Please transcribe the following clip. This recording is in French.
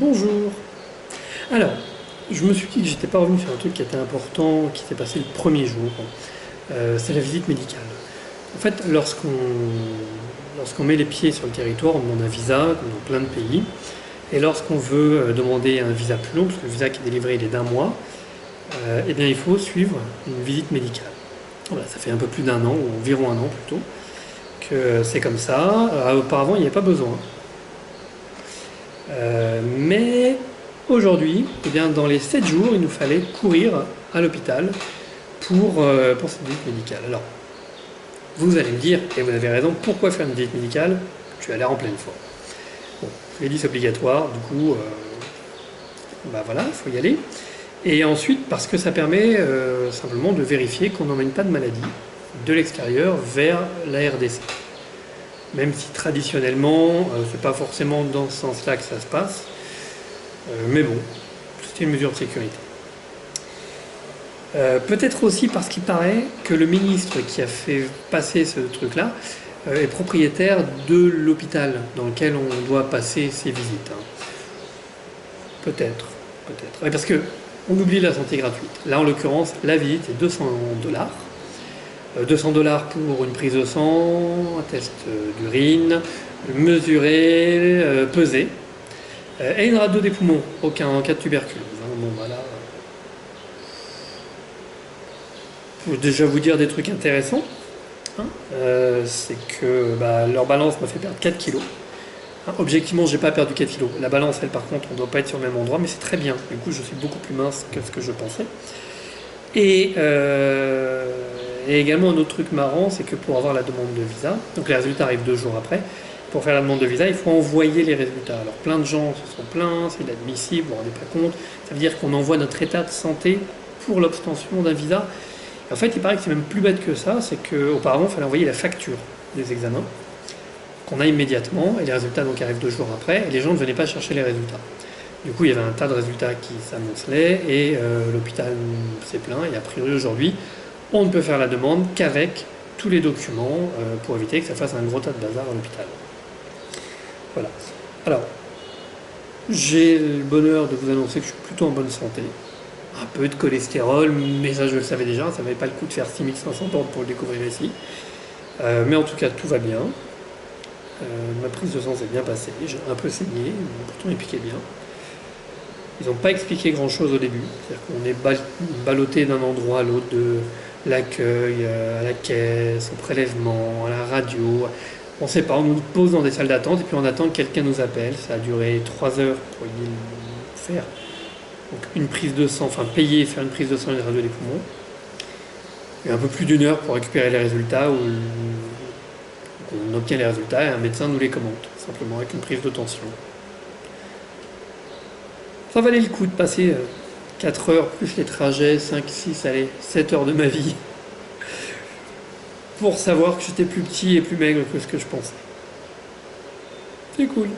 Bonjour. Alors, je me suis dit que j'étais pas revenu sur un truc qui était important, qui s'est passé le premier jour. C'est la visite médicale. En fait, lorsqu'on met les pieds sur le territoire, on demande un visa, comme dans plein de pays. Et lorsqu'on veut demander un visa plus long, parce que le visa qui est délivré il est d'un mois, eh bien il faut suivre une visite médicale. Voilà, ça fait un peu plus d'un an, ou environ un an plutôt, que c'est comme ça. Auparavant, il n'y avait pas besoin. Mais aujourd'hui, eh bien, dans les 7 jours, il nous fallait courir à l'hôpital pour cette visite médicale. Alors, vous allez me dire, et vous avez raison, pourquoi faire une visite médicale? Tu as l'air en pleine forme. Bon, je l'ai dit, c'est obligatoire, du coup, bah voilà, il faut y aller. Et ensuite, parce que ça permet simplement de vérifier qu'on n'emmène pas de maladie de l'extérieur vers la RDC. Même si traditionnellement, c'est pas forcément dans ce sens-là que ça se passe. Mais bon, c'était une mesure de sécurité. Peut-être aussi parce qu'il paraît que le ministre qui a fait passer ce truc-là est propriétaire de l'hôpital dans lequel on doit passer ses visites. Hein. Peut-être, peut-être. Ouais, parce que on oublie la santé gratuite. Là, en l'occurrence, la visite est $200. $200 pour une prise de sang, un test d'urine, mesurer, peser. Et une radio des poumons, aucun cas de tuberculose. Hein. Bon, voilà. Je peux déjà vous dire des trucs intéressants. Hein. C'est que leur balance m'a fait perdre 4 kilos. Hein, objectivement, j'ai pas perdu 4 kilos. La balance, elle, par contre, on ne doit pas être sur le même endroit, mais c'est très bien. Du coup, je suis beaucoup plus mince que ce que je pensais. Et, et également, un autre truc marrant, c'est que pour avoir la demande de visa, donc les résultats arrivent 2 jours après, pour faire la demande de visa, il faut envoyer les résultats. Alors plein de gens se sont plaints, c'est inadmissible, vous vous rendez pas compte. Ça veut dire qu'on envoie notre état de santé pour l'obtention d'un visa. Et en fait, il paraît que c'est même plus bête que ça, c'est qu'auparavant, il fallait envoyer la facture des examens, qu'on a immédiatement, et les résultats donc arrivent 2 jours après, et les gens ne venaient pas chercher les résultats. Du coup, il y avait un tas de résultats qui s'amoncelaient, et l'hôpital s'est plaint, et a priori aujourd'hui, on ne peut faire la demande qu'avec tous les documents pour éviter que ça fasse un gros tas de bazar à l'hôpital. Voilà. Alors, j'ai le bonheur de vous annoncer que je suis plutôt en bonne santé. Un peu de cholestérol, mais ça je le savais déjà, ça ne valait pas le coup de faire 6500 bornes pour le découvrir ici. Mais en tout cas, tout va bien. Ma prise de sang s'est bien passée, j'ai un peu saigné, mais pourtant il piquait bien. Ils n'ont pas expliqué grand chose au début, c'est-à-dire qu'on est ballotté d'un endroit à l'autre, de l'accueil, à la caisse, au prélèvement, à la radio. On ne sait pas, on nous pose dans des salles d'attente et puis on attend que quelqu'un nous appelle. Ça a duré 3 heures pour faire donc une prise de sang, enfin payer et faire une prise de sang et une radio des poumons. Et un peu plus d'une heure pour récupérer les résultats où on obtient les résultats et un médecin nous les commente, simplement avec une prise de tension. Ça valait le coup de passer 4 heures plus les trajets, 5, 6, allez, 7 heures de ma vie pour savoir que j'étais plus petit et plus maigre que ce que je pensais. C'est cool.